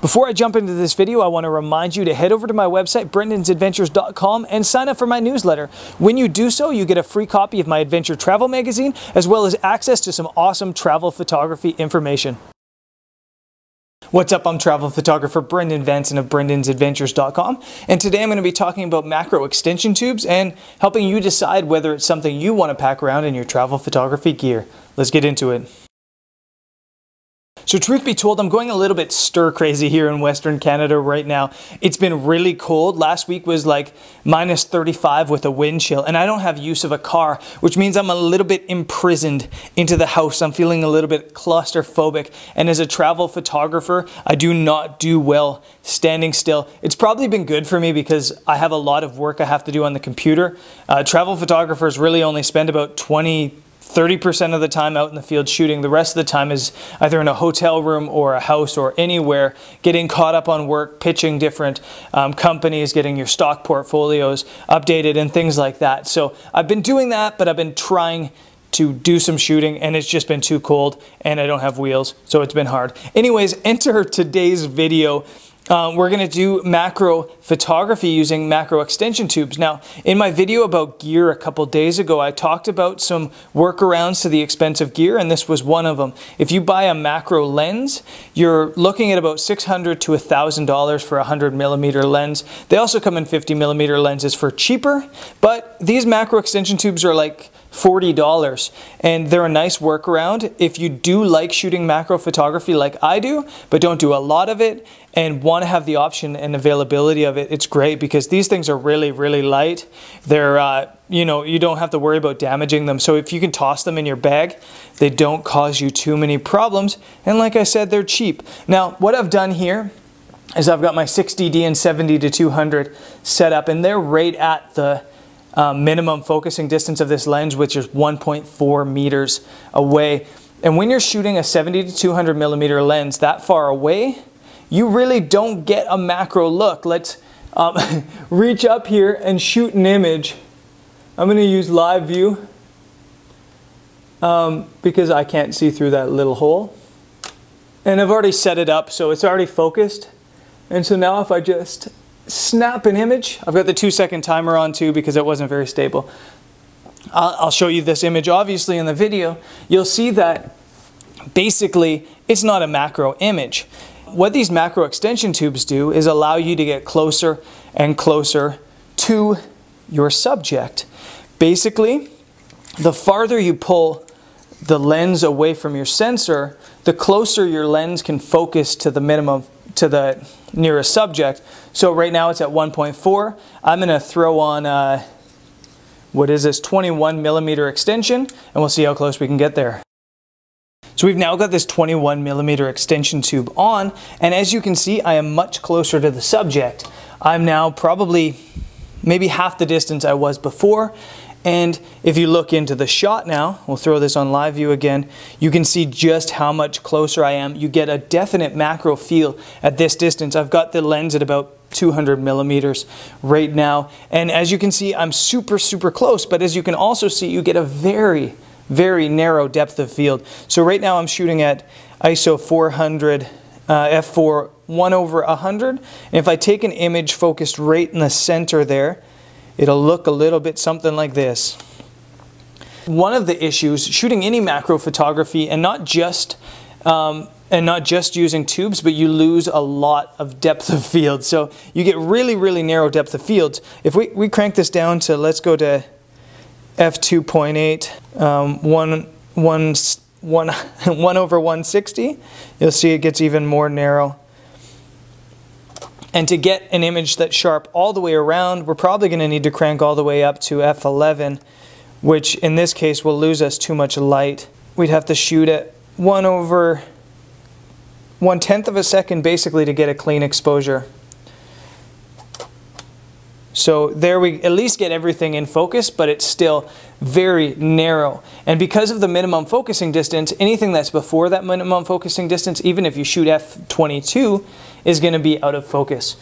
Before I jump into this video, I want to remind you to head over to my website, brendansadventures.com, and sign up for my newsletter. When you do so, you get a free copy of my adventure travel magazine, as well as access to some awesome travel photography information. What's up? I'm travel photographer Brendan Vanson of brendansadventures.com, and today I'm going to be talking about macro extension tubes and helping you decide whether it's something you want to pack around in your travel photography gear. Let's get into it. So truth be told, I'm going a little bit stir crazy here in Western Canada right now. It's been really cold. Last week was like minus 35 with a wind chill, and I don't have use of a car, which means I'm a little bit imprisoned into the house. I'm feeling a little bit claustrophobic, and as a travel photographer, I do not do well standing still. It's probably been good for me because I have a lot of work I have to do on the computer. Travel photographers really only spend about 30% of the time out in the field shooting. The rest of the time is either in a hotel room or a house or anywhere, getting caught up on work, pitching different companies, getting your stock portfolios updated and things like that. So I've been doing that, but I've been trying to do some shooting, and it's just been too cold and I don't have wheels, so it's been hard. Anyways, enter today's video. We're going to do macro photography using macro extension tubes. Now, in my video about gear a couple days ago, I talked about some workarounds to the expensive gear, and this was one of them. If you buy a macro lens, you're looking at about $600 to $1,000 for a 100mm lens. They also come in 50mm lenses for cheaper, but these macro extension tubes are like $40, and they're a nice workaround if you do like shooting macro photography like I do, but don't do a lot of it and want to have the option and availability of it. It's great because these things are really, really light. They're, you don't have to worry about damaging them. So if you can toss them in your bag, they don't cause you too many problems. And like I said, they're cheap. Now, what I've done here is I've got my 6DD and 70-200 set up, and they're right at the minimum focusing distance of this lens, which is 1.4 meters away. And when you're shooting a 70-200mm lens that far away, you really don't get a macro look. Let's reach up here and shoot an image. I'm going to use live view because I can't see through that little hole. And I've already set it up, so it's already focused. And so now if I just snap an image, I've got the 2-second timer on too because it wasn't very stable. I'll show you this image. Obviously in the video, you'll see that basically it's not a macro image. What these macro extension tubes do is allow you to get closer and closer to your subject. Basically, the farther you pull the lens away from your sensor, the closer your lens can focus to the minimum, to the nearest subject. So right now it's at 1.4. I'm going to throw on, what is this, 21mm extension, and we'll see how close we can get there. So we've now got this 21mm extension tube on, and as you can see, I am much closer to the subject. I'm now probably maybe half the distance I was before, and if you look into the shot now, we'll throw this on live view again, you can see just how much closer I am. You get a definite macro feel at this distance. I've got the lens at about 200mm right now, and as you can see, I'm super, super close, but as you can also see, you get a very narrow depth of field. So right now I'm shooting at ISO 400, f4 1/100, and if I take an image focused right in the center there, it'll look a little bit something like this. One of the issues shooting any macro photography, and not just using tubes, but you lose a lot of depth of field. So you get really narrow depth of field. If we crank this down to, let's go to f2.8, 1/160, you'll see it gets even more narrow. And to get an image that's sharp all the way around, we're probably going to need to crank all the way up to f11, which in this case will lose us too much light. We'd have to shoot at 1/110 of a second basically to get a clean exposure. So there we at least get everything in focus, but it's still very narrow. And because of the minimum focusing distance, anything that's before that minimum focusing distance, even if you shoot f22, is going to be out of focus.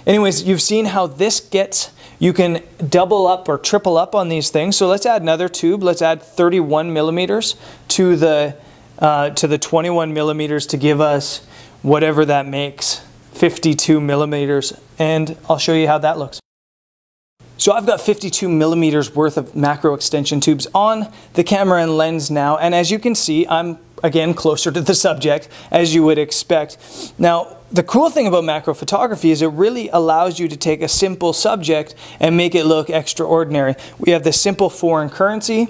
Anyways, you've seen how this gets, you can double up or triple up on these things. So let's add another tube. Let's add 31mm to the 21mm to give us whatever that makes, 52 millimeters, and I'll show you how that looks. So I've got 52 millimeters worth of macro extension tubes on the camera and lens now, and as you can see, I'm again closer to the subject as you would expect. Now, the cool thing about macro photography is it really allows you to take a simple subject and make it look extraordinary. We have the simple foreign currency,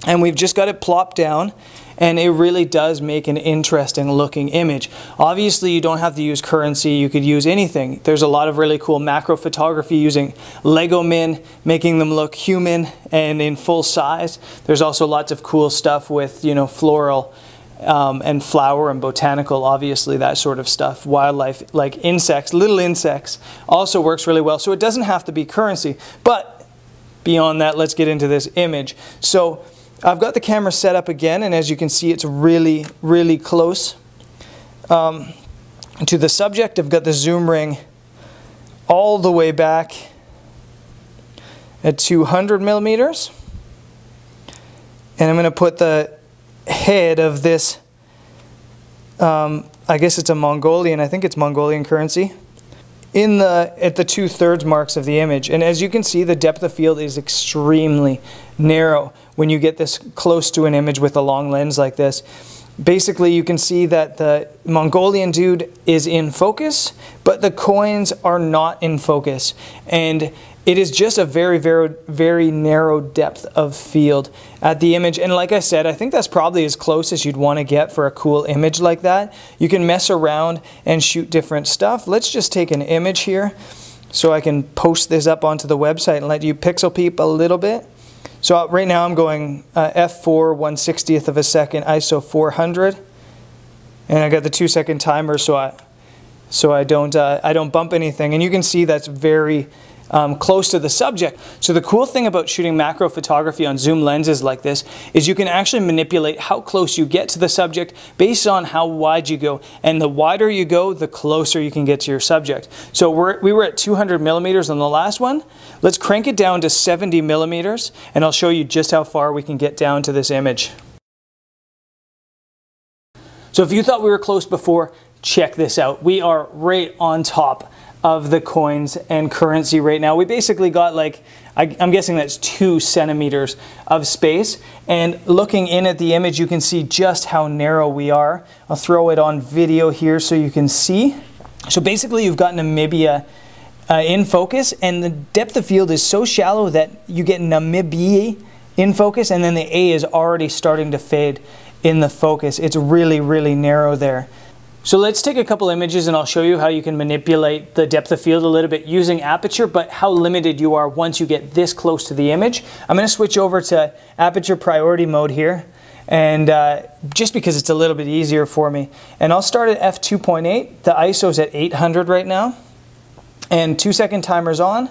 and we've just got it plopped down, and it really does make an interesting looking image. Obviously, you don't have to use currency, you could use anything. There's a lot of really cool macro photography using Lego men, making them look human and in full size. There's also lots of cool stuff with, you know, floral and flower and botanical, obviously that sort of stuff. Wildlife like insects, little insects, also works really well. So it doesn't have to be currency. But beyond that, let's get into this image. So I've got the camera set up again, and as you can see, it's really, really close to the subject. I've got the zoom ring all the way back at 200 millimeters. And I'm going to put the head of this, I guess it's a Mongolian, I think it's Mongolian currency, at the 2/3 marks of the image. And as you can see, the depth of field is extremely narrow when you get this close to an image with a long lens like this. Basically, you can see that the Mongolian dude is in focus, but the coins are not in focus. And it is just a very, very, very narrow depth of field at the image. And like I said, I think that's probably as close as you'd want to get for a cool image like that. You can mess around and shoot different stuff. Let's just take an image here so I can post this up onto the website and let you pixel peep a little bit. So right now I'm going f4 1/60th of a second, ISO 400, and I got the 2-second timer so I don't bump anything. And you can see that's very close to the subject. So the cool thing about shooting macro photography on zoom lenses like this is you can actually manipulate how close you get to the subject based on how wide you go. And the wider you go, the closer you can get to your subject. So we were at 200 millimeters on the last one. Let's crank it down to 70 millimeters, and I'll show you just how far we can get down to this image. So if you thought we were close before, check this out. We are right on top of the coins and currency right now. We basically got like, I'm guessing that's 2 centimeters of space. And looking in at the image, you can see just how narrow we are. I'll throw it on video here so you can see. So basically you've got Namibia in focus, and the depth of field is so shallow that you get Namibia in focus, and then the A is already starting to fade in the focus. It's really, really narrow there. So let's take a couple images and I'll show you how you can manipulate the depth of field a little bit using aperture, but how limited you are once you get this close to the image. I'm going to switch over to aperture priority mode here, and just because it's a little bit easier for me. And I'll start at f2.8. The ISO's at 800 right now. And 2-second timer's on.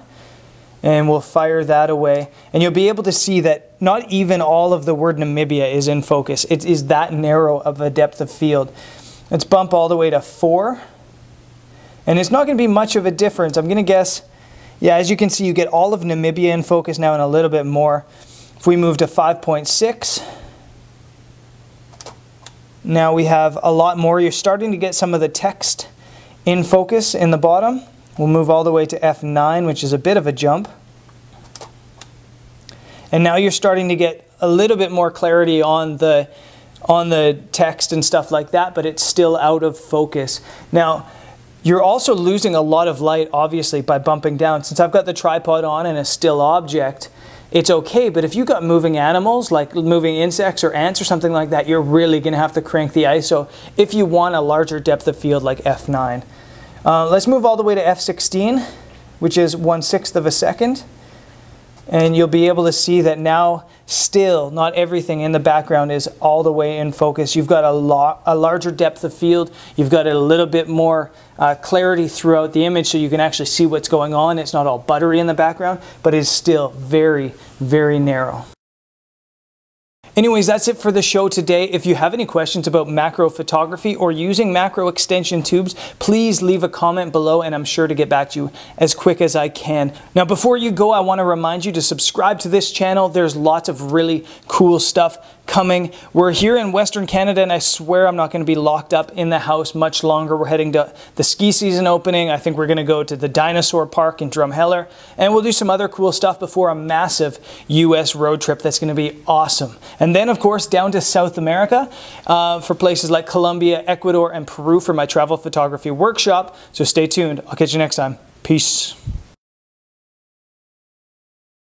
And we'll fire that away. And you'll be able to see that not even all of the word Namibia is in focus. It is that narrow of a depth of field. Let's bump all the way to 4. And it's not going to be much of a difference. I'm going to guess, yeah, as you can see, you get all of Namibia in focus now and a little bit more. If we move to 5.6, now we have a lot more. You're starting to get some of the text in focus in the bottom. We'll move all the way to f9, which is a bit of a jump. And now you're starting to get a little bit more clarity on the text and stuff like that, but it's still out of focus. Now, you're also losing a lot of light, obviously, by bumping down. Since I've got the tripod on and a still object, it's okay, but if you've got moving animals, like moving insects or ants or something like that, you're really going to have to crank the ISO if you want a larger depth of field like f9. Let's move all the way to f16, which is 1/6 of a second. And you'll be able to see that now still not everything in the background is all the way in focus. You've got a larger depth of field. You've got a little bit more clarity throughout the image so you can actually see what's going on. It's not all buttery in the background, but it's still very, very narrow. Anyways, that's it for the show today. If you have any questions about macro photography or using macro extension tubes, please leave a comment below and I'm sure to get back to you as quick as I can. Now, before you go, I want to remind you to subscribe to this channel. There's lots of really cool stuff coming. We're here in Western Canada and I swear I'm not going to be locked up in the house much longer. We're heading to the ski season opening. I think we're going to go to the dinosaur park in Drumheller and we'll do some other cool stuff before a massive US road trip that's going to be awesome. And then of course down to South America for places like Colombia, Ecuador and Peru for my travel photography workshop. So stay tuned. I'll catch you next time. Peace.